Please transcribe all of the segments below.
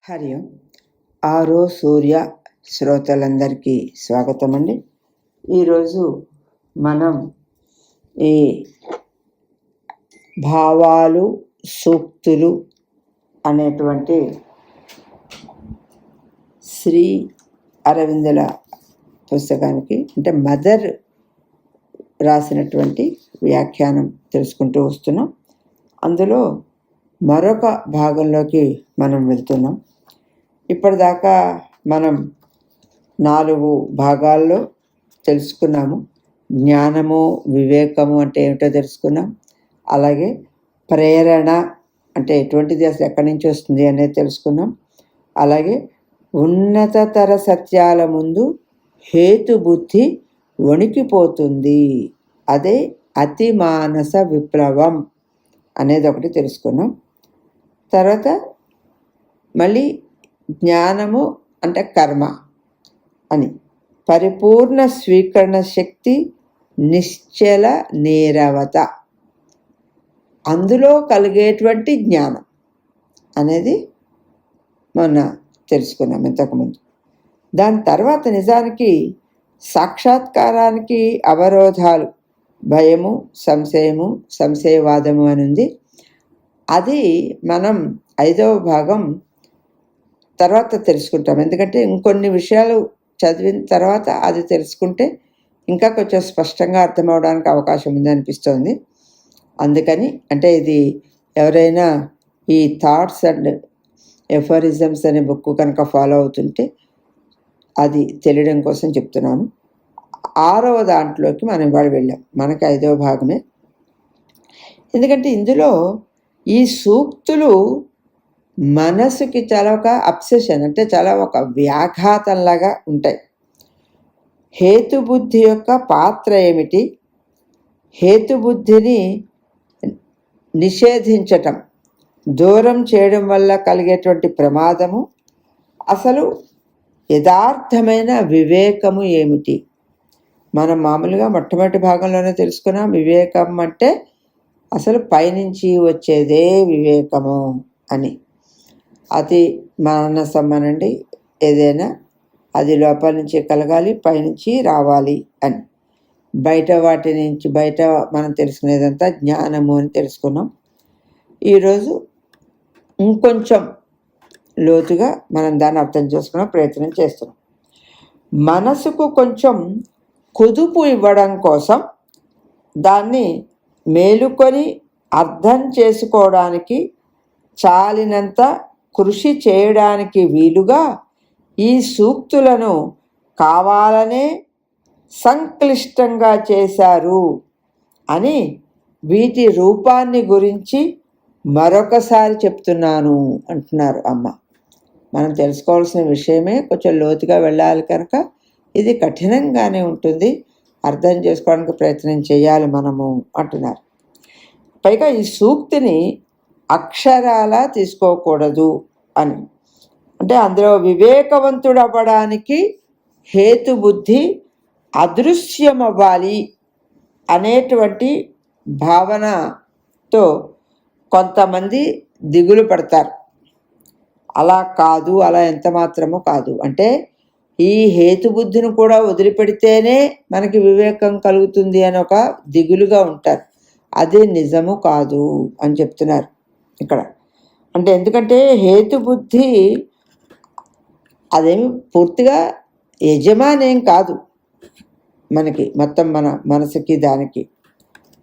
హరి ఓం. ఆరో సూర్య శ్రోతలందరికీ స్వాగతం అండి. ఈరోజు మనం ఈ భావాలు సూక్తులు అనేటువంటి శ్రీ అరవిందుల పుస్తకానికి అంటే మదర్ రాసినటువంటి వ్యాఖ్యానం తెలుసుకుంటూ వస్తున్నాం. అందులో మరొక భాగంలోకి మనం వెళ్తున్నాం. ఇప్పటిదాకా మనం 4 భాగాల్లో తెలుసుకున్నాము. జ్ఞానము, వివేకము అంటే ఏమిటో తెలుసుకున్నాం. అలాగే ప్రేరణ అంటే ఎటువంటిది, అసలు ఎక్కడి నుంచి వస్తుంది అనేది తెలుసుకున్నాం. అలాగే ఉన్నతతర సత్యాల ముందు హేతుబుద్ధి వణికిపోతుంది, అదే అతి మానస విప్లవం అనేది ఒకటి తెలుసుకున్నాం. తర్వాత మళ్ళీ జ్ఞానము అంటే కర్మ అని, పరిపూర్ణ స్వీకరణ శక్తి, నిశ్చల నీరవత, అందులో కలిగేటువంటి జ్ఞానం అనేది మొన్న తెలుసుకున్నాం ఇంతకుముందు. దాని తర్వాత నిజానికి సాక్షాత్కారానికి అవరోధాలు భయము, సంశయము, సంశయవాదము అని ఉంది. అది మనం 5వ భాగం తర్వాత తెలుసుకుంటాం. ఎందుకంటే ఇంకొన్ని విషయాలు చదివిన తర్వాత అది తెలుసుకుంటే ఇంకా కొంచెం స్పష్టంగా అర్థమవడానికి అవకాశం ఉంది అనిపిస్తోంది. అందుకని అంటే ఇది ఎవరైనా ఈ థాట్స్ అండ్ ఎఫరిజమ్స్ అనే బుక్ కనుక ఫాలో అవుతుంటే అది తెలియడం కోసం చెప్తున్నాను. 6వ దాంట్లోకి మనం ఇవాళ వెళ్ళాం. మనకి 5వ భాగమే. ఎందుకంటే ఇందులో ఈ సూక్తులు మనసుకి చాలా ఒక అబ్సెషన్, అంటే చాలా ఒక వ్యాఘాతంలాగా ఉంటాయి. హేతుబుద్ధి యొక్క పాత్ర ఏమిటి, హేతుబుద్ధిని నిషేధించటం, దూరం చేయడం వల్ల కలిగేటువంటి ప్రమాదము, అసలు యథార్థమైన వివేకము ఏమిటి. మనం మామూలుగా మొట్టమొదటి భాగంలోనే తెలుసుకున్నాం. వివేకం అంటే అసలు పైనుంచి వచ్చేదే వివేకము అని. అది మానసమనండి, ఏదైనా అది లోపల నుంచి కలగాలి, పైనుంచి రావాలి అని. బయట వాటి నుంచి బయట మనం తెలుసుకునేదంతా జ్ఞానము అని తెలుసుకున్నాం. ఈరోజు ఇంకొంచెం లోతుగా మనం దాన్ని అర్థం చేసుకునే ప్రయత్నం చేస్తున్నాం. మనసుకు కొంచెం కుదుపు ఇవ్వడం కోసం, దాన్ని మేలుకొని అర్థం చేసుకోవడానికి చాలినంత కృషి చేయడానికి వీలుగా ఈ సూక్తులను కావాలనే సంక్లిష్టంగా చేశారు అని వీటి రూపాన్ని గురించి మరొకసారి చెప్తున్నాను అంటున్నారు అమ్మ. మనం తెలుసుకోవాల్సిన విషయమే, కొంచెం లోతుగా వెళ్ళాలి కనుక ఇది కఠినంగానే ఉంటుంది, అర్థం చేసుకోవడానికి ప్రయత్నం చేయాలి మనము అంటున్నారు. పైగా ఈ సూక్తిని అక్షరాలా తీసుకోకూడదు అని, అంటే అందులో వివేకవంతుడు అవ్వడానికి హేతుబుద్ధి అదృశ్యమవ్వాలి అనేటువంటి భావనతో కొంతమంది దిగులు పడతారు. అలా కాదు, అలా ఎంత మాత్రము కాదు. అంటే ఈ హేతుబుద్ధిని కూడా వదిలిపెడితేనే మనకి వివేకం కలుగుతుంది అని ఒక దిగులుగా ఉంటారు. అది నిజము కాదు అని చెప్తున్నారు ఇక్కడ. అంటే ఎందుకంటే హేతుబుద్ధి అదేమి పూర్తిగా యజమానేం కాదు మనకి, మొత్తం మన మనసుకి దానికి.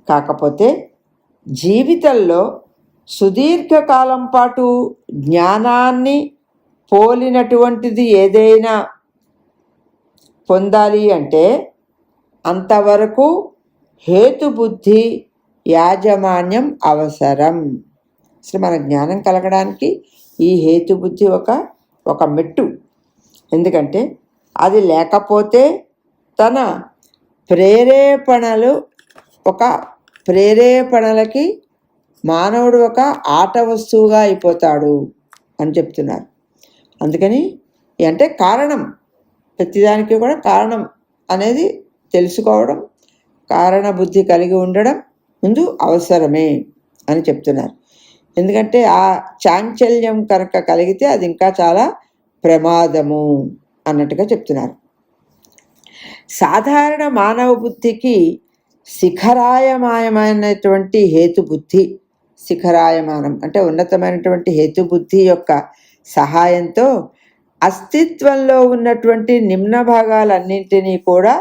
కాకపోతే జీవితంలో సుదీర్ఘకాలం పాటు జ్ఞానాన్ని పోలినటువంటిది ఏదైనా పొందాలి అంటే అంతవరకు హేతుబుద్ధి యాజమాన్యం అవసరం. అసలు మన జ్ఞానం కలగడానికి ఈ హేతుబుద్ధి ఒక మెట్టు. ఎందుకంటే అది లేకపోతే తన ప్రేరేపణలకి మానవుడు ఒక ఆట వస్తువుగా అయిపోతాడు అని చెప్తున్నారు. అందుకని అంటే కారణం, ప్రతిదానికి కూడా కారణం అనేది తెలుసుకోవడం, కారణ బుద్ధి కలిగి ఉండడం ముందు అవసరమే అని చెప్తున్నారు. ఎందుకంటే ఆ చాంచల్యం కనుక కలిగితే అది ఇంకా చాలా ప్రమాదము అన్నట్టుగా చెప్తున్నారు. సాధారణ మానవ బుద్ధికి శిఖరాయమానమైనటువంటి హేతుబుద్ధి, శిఖరాయమానం అంటే ఉన్నతమైనటువంటి హేతుబుద్ధి యొక్క సహాయంతో అస్తిత్వంలో ఉన్నటువంటి నిమ్న భాగాలన్నింటినీ కూడా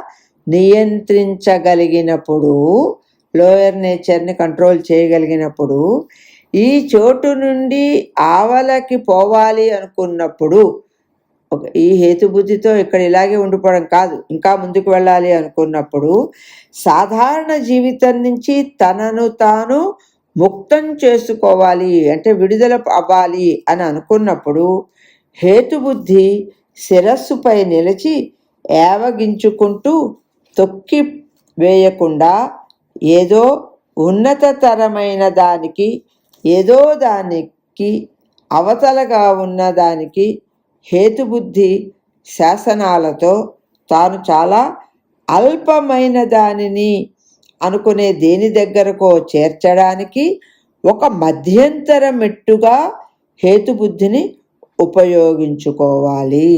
నియంత్రించగలిగినప్పుడు, లోయర్ నేచర్ని కంట్రోల్ చేయగలిగినప్పుడు, ఈ చోటు నుండి ఆవలకి పోవాలి అనుకున్నప్పుడు, ఈ హేతుబుద్ధితో ఇక్కడ ఇలాగే ఉండిపోవడం కాదు, ఇంకా ముందుకు వెళ్ళాలి అనుకున్నప్పుడు, సాధారణ జీవితం నుంచి తనను తాను ముక్తం చేసుకోవాలి అంటే విడుదల అవ్వాలి అని అనుకున్నప్పుడు హేతుబుద్ధి శిరస్సుపై నిలిచి ఏవగించుకుంటూ తొక్కి వేయకుండా ఏదో ఉన్నతతరమైన దానికి, ఏదో దానికి అవతలగా ఉన్నదానికి హేతుబుద్ధి శాసనాలతో తాను చాలా అల్పమైన దానిని అనుకునే దేని దగ్గరకో చేర్చడానికి ఒక మధ్యంతర మెట్టుగా హేతుబుద్ధిని ఉపయోగించుకోవాలి.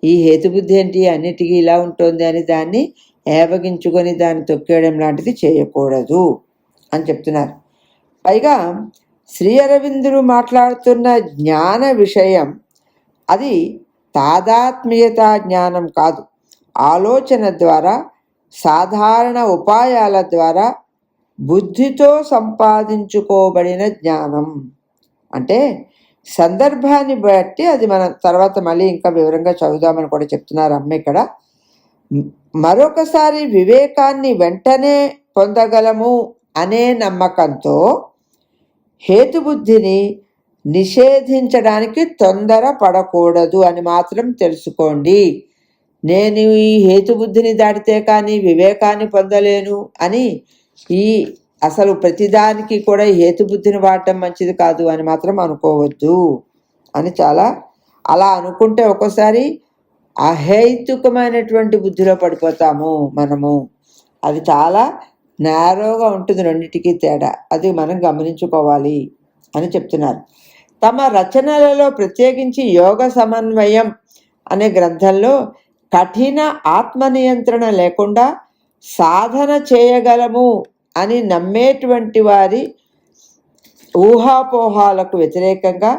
ఈ హేతుబుద్ధి ఏంటి, అన్నిటికీ ఇలా ఉంటుంది అని దాన్ని ఏవగించుకొని దాన్ని తొక్కేయడం లాంటిది చేయకూడదు అని చెప్తున్నారు. పైగా శ్రీ అరవిందులు మాట్లాడుతున్న జ్ఞాన విషయం అది తాదాత్మ్యతా జ్ఞానం కాదు, ఆలోచన ద్వారా సాధారణ ఉపాయాల ద్వారా బుద్ధితో సంపాదించుకోబడిన జ్ఞానం. అంటే సందర్భాన్ని బట్టి అది మనం తర్వాత మళ్ళీ ఇంకా వివరంగా చదువుదామని కూడా చెప్తున్నారు అమ్మ ఇక్కడ. మరొకసారి వివేకాన్ని వెంటనే పొందగలము అనే నమ్మకంతో హేతుబుద్ధిని నిషేధించడానికి తొందర పడకూడదు అని మాత్రం తెలుసుకోండి. నేను ఈ హేతుబుద్ధిని దాటితే కానీ వివేకాన్ని పొందలేను అని ఈ అసలు ప్రతిదానికి కూడా హేతుబుద్ధిని వాడటం మంచిది కాదు అని మాత్రం అనుకోవద్దు అని అలా అనుకుంటే ఒక్కోసారి అహేతుకమైనటువంటి బుద్ధిలో పడిపోతాము మనము. అది చాలా నేరోగా ఉంటుంది, రెండింటికి తేడా, అది మనం గమనించుకోవాలి అని చెప్తున్నారు. తమ రచనలలో ప్రత్యేకించి యోగ సమన్వయం అనే గ్రంథంలో కఠిన ఆత్మనియంత్రణ లేకుండా సాధన చేయగలము అని నమ్మేటువంటి వారి ఊహాపోహాలకు వ్యతిరేకంగా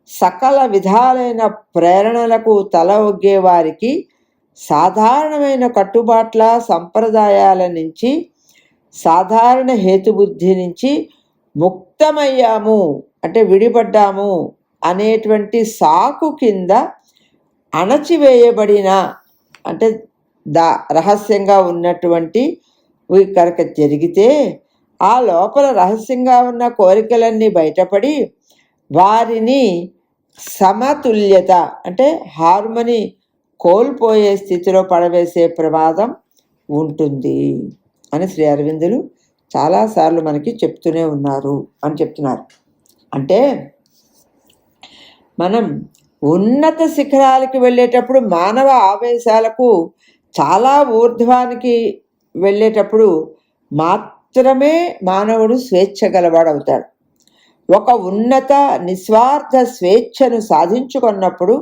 సకల విధాలైన ప్రేరణలకు తల ఒగ్గే వారికి సాధారణమైన కట్టుబాట్ల సంప్రదాయాల నుంచి, సాధారణ హేతుబుద్ధి నుంచి ముక్తమయ్యాము అంటే విడిపడ్డాము అనేటువంటి సాకు కింద అణచివేయబడిన అంటే రహస్యంగా ఉన్నటువంటి కనుక జరిగితే ఆ లోపల రహస్యంగా ఉన్న కోరికలన్నీ బయటపడి వారిని సమతుల్యత అంటే హార్మనీ కోల్పోయే స్థితిలో పడవేసే ప్రమాదం ఉంటుంది అని శ్రీ అరవిందులు చాలాసార్లు మనకి చెప్తూనే ఉన్నారు అని చెప్తున్నారు. అంటే మనం ఉన్నత శిఖరాలకి వెళ్ళేటప్పుడు మానవ ఆవేశాలకు చాలా ఊర్ధ్వానికి వెళ్ళేటప్పుడు మాత్రమే మానవుడు స్వేచ్ఛ గలవాడవుతాడు. ఒక ఉన్నత నిస్వార్థ స్వేచ్ఛను సాధించుకున్నప్పుడు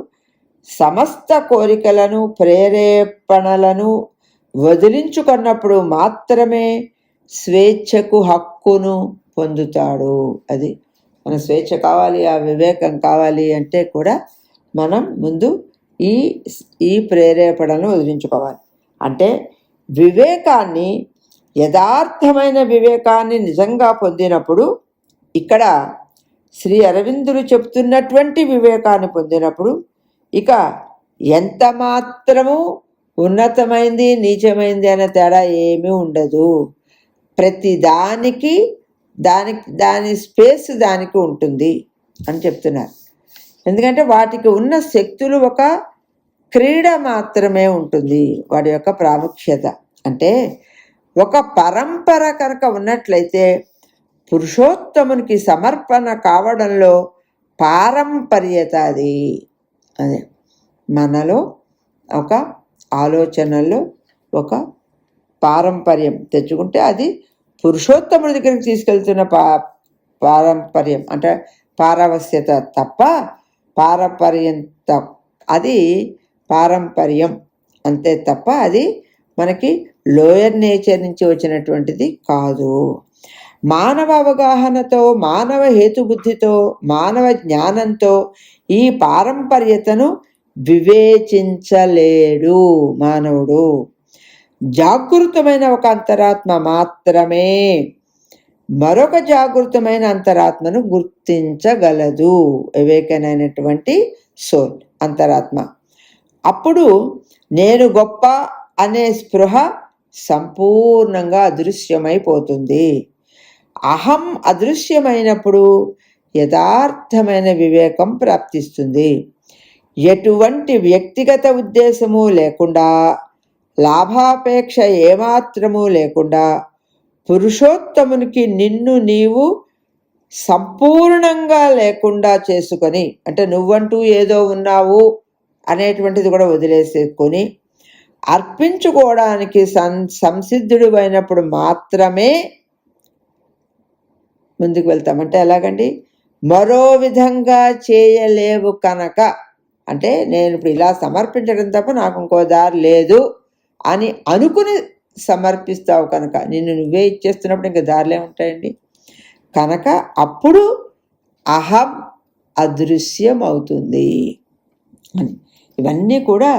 సమస్త కోరికలను ప్రేరేపణలను వదిలించుకున్నప్పుడు మాత్రమే స్వేచ్ఛకు హక్కును పొందుతాడు. అది మన స్వేచ్ఛ కావాలి, ఆ వివేకం కావాలి అంటే కూడా మనం ముందు ఈ ప్రేరేపణను వదిలించుకోవాలి. అంటే వివేకాన్ని, యథార్థమైన వివేకాన్ని నిజంగా పొందినప్పుడు, ఇక్కడ శ్రీ అరవిందులు చెప్తున్నటువంటి వివేకాన్ని పొందినప్పుడు ఇక ఎంత మాత్రము ఉన్నతమైంది నీచమైంది అనే తేడా ఏమీ ఉండదు. ప్రతి దానికి దాని స్పేస్ దానికి ఉంటుంది అని చెప్తున్నారు. ఎందుకంటే వాటికి ఉన్న శక్తులు ఒక క్రీడ మాత్రమే ఉంటుంది వాడి యొక్క ప్రాముఖ్యత. అంటే ఒక పరంపర కనుక ఉన్నట్లయితే పురుషోత్తమునికి సమర్పణ కావడంలో పారంపర్యత అది. అదే మనలో ఒక ఆలోచనలో ఒక పారంపర్యం తెచ్చుకుంటే అది పురుషోత్తముడి దగ్గరికి తీసుకెళ్తున్న పారంపర్యం అంటే పారవస్యత తప్ప పారంపర్యంత, అది పారంపర్యం అంతే తప్ప అది మనకి లోయర్ నేచర్ నుంచి వచ్చినటువంటిది కాదు. మానవ అవగాహనతో, మానవ హేతుబుద్ధితో, మానవ జ్ఞానంతో ఈ పారంపర్యతను వివేచించలేడు మానవుడు. జాగృతమైన ఒక అంతరాత్మ మాత్రమే మరొక జాగృతమైన అంతరాత్మను గుర్తించగలదు. అవేకెన్ అయినటువంటి సోల్, అంతరాత్మ. అప్పుడు నేను గొప్ప అనే స్పృహ సంపూర్ణంగా అదృశ్యమైపోతుంది. అహం అదృశ్యమైనప్పుడు యథార్థమైన వివేకం ప్రాప్తిస్తుంది. ఎటువంటి వ్యక్తిగత ఉద్దేశము లేకుండా, లాభాపేక్ష ఏమాత్రము లేకుండా పురుషోత్తమునికి నిన్ను నీవు సంపూర్ణంగా లేకుండా చేసుకొని, అంటే నువ్వంటూ ఏదో ఉన్నావు అనేటువంటిది కూడా వదిలేసుకొని అర్పించుకోవడానికి సంసిద్ధుడు అయినప్పుడు మాత్రమే ముందుకు వెళ్తామంటే ఎలాగండి? మరో విధంగా చేయలేవు కనుక, అంటే నేను ఇప్పుడు ఇలా సమర్పించడం తప్ప నాకు ఇంకో దారి లేదు అని అనుకుని సమర్పిస్తావు కనుక, నిన్ను నువ్వే ఇచ్చేస్తున్నప్పుడు ఇంకా దారిలే ఉంటాయండి. కనుక అప్పుడు అహం అదృశ్యం అవుతుంది అని. ఇవన్నీ కూడా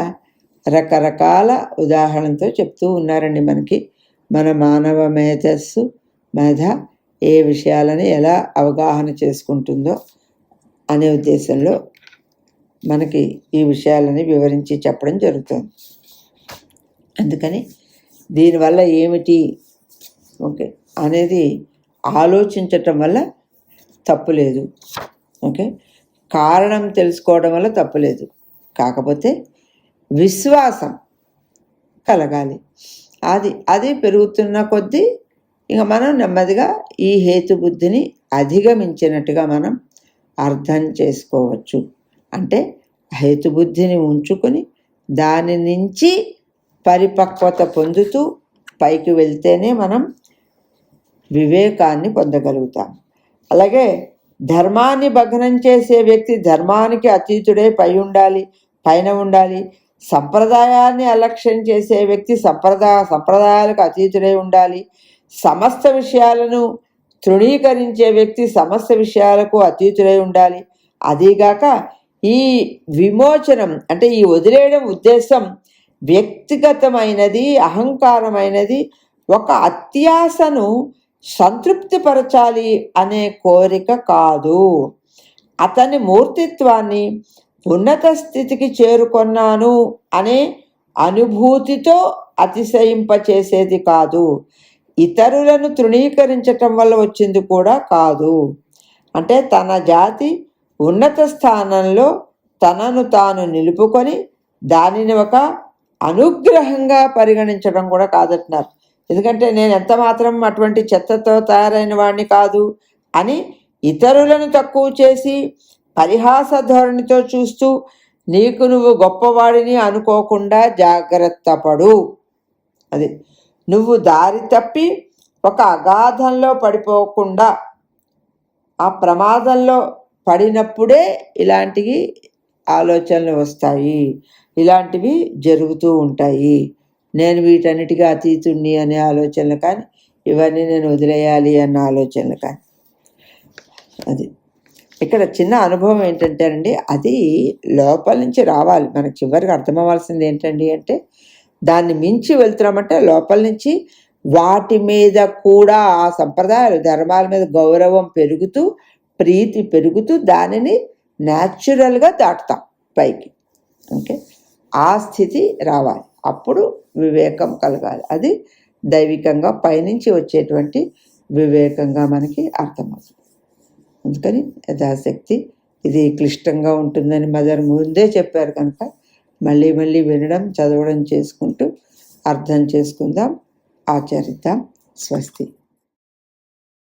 రకరకాల ఉదాహరణతో చెప్తూ ఉన్నారండి మనకి. మన మానవ మేధస్సు మేధ ఏ విషయాలని ఎలా అవగాహన చేసుకుంటుందో అనే ఉద్దేశంలో మనకి ఈ విషయాలని వివరించి చెప్పడం జరుగుతుంది. అందుకని దీనివల్ల ఏమిటి ఓకే అనేది ఆలోచించటం వల్ల తప్పులేదు. ఓకే, కారణం తెలుసుకోవడం వల్ల తప్పులేదు. కాకపోతే విశ్వాసం కలగాలి. అది పెరుగుతున్న కొద్దీ ఇక మనం నెమ్మదిగా ఈ హేతుబుద్ధిని అధిగమించినట్టుగా మనం అర్థం చేసుకోవచ్చు. అంటే హేతుబుద్ధిని ఉంచుకొని దాని నుంచి పరిపక్వత పొందుతూ పైకి వెళ్తేనే మనం వివేకాన్ని పొందగలుగుతాం. అలాగే ధర్మాన్ని భగ్నం చేసే వ్యక్తి ధర్మానికి అతీతుడే పైన ఉండాలి. సంప్రదాయాన్ని అలక్ష్యం చేసే వ్యక్తి సంప్రదాయాలకు అతీతుడై ఉండాలి. సమస్త విషయాలను తృణీకరించే వ్యక్తి సమస్త విషయాలకు అతీతుడై ఉండాలి. అదీగాక ఈ విమోచనం అంటే ఈ వదిలేయడం ఉద్దేశం వ్యక్తిగతమైనది, అహంకారమైనది, ఒక అత్యాశను సంతృప్తిపరచాలి అనే కోరిక కాదు. అతని మూర్తిత్వాన్ని ఉన్నత స్థితికి చేరుకొన్నాను అనే అనుభూతితో అతిశయింపచేసేది కాదు. ఇతరులను తృణీకరించటం వల్ల వచ్చింది కూడా కాదు. అంటే తన జాతి ఉన్నత స్థానంలో తనను తాను నిలుపుకొని దానిని ఒక అనుగ్రహంగా పరిగణించడం కూడా కాదంటున్నారు. ఎందుకంటే నేను ఎంత మాత్రం అటువంటి చెత్తతో తయారైన వాడిని కాదు అని ఇతరులను తక్కువ చేసి పరిహాస ధోరణితో చూస్తూ నీకు నువ్వు గొప్పవాడిని అనుకోకుండా జాగ్రత్త పడు. అది నువ్వు దారి తప్పి ఒక అగాధంలో పడిపోకుండా, ఆ ప్రమాదంలో పడినప్పుడే ఇలాంటివి ఆలోచనలు వస్తాయి, ఇలాంటివి జరుగుతూ ఉంటాయి. నేను వీటన్నిటికీ అతీతుణ్ణి అనే ఆలోచనలు కానీ, ఇవన్నీ నేను వదిలేయాలి అన్న ఆలోచనలు కానీ. అది ఇక్కడ చిన్న అనుభవం ఏంటంటేనండి, అది లోపల నుంచి రావాలి. మనకు చివరికి అర్థమవ్వాల్సింది ఏంటండి అంటే, దాన్ని మించి వెళ్తున్నామంటే లోపల నుంచి వాటి మీద కూడా ఆ సంప్రదాయాలు ధర్మాల మీద గౌరవం పెరుగుతూ, ప్రీతి పెరుగుతూ దానిని న్యాచురల్గా దాటుతాం పైకి. ఓకే, ఆ స్థితి రావాలి. అప్పుడు వివేకం కలగాలి. అది దైవికంగా పైనుంచి వచ్చేటువంటి వివేకంగా మనకి అర్థమవుతుంది. అందుకని యథాశక్తి ఇది క్లిష్టంగా ఉంటుందని మదర్ ముందే చెప్పారు కనుక మళ్ళీ వినడం, చదవడం చేసుకుంటూ అర్థం చేసుకుందాం, ఆచరిద్దాం. స్వస్తి.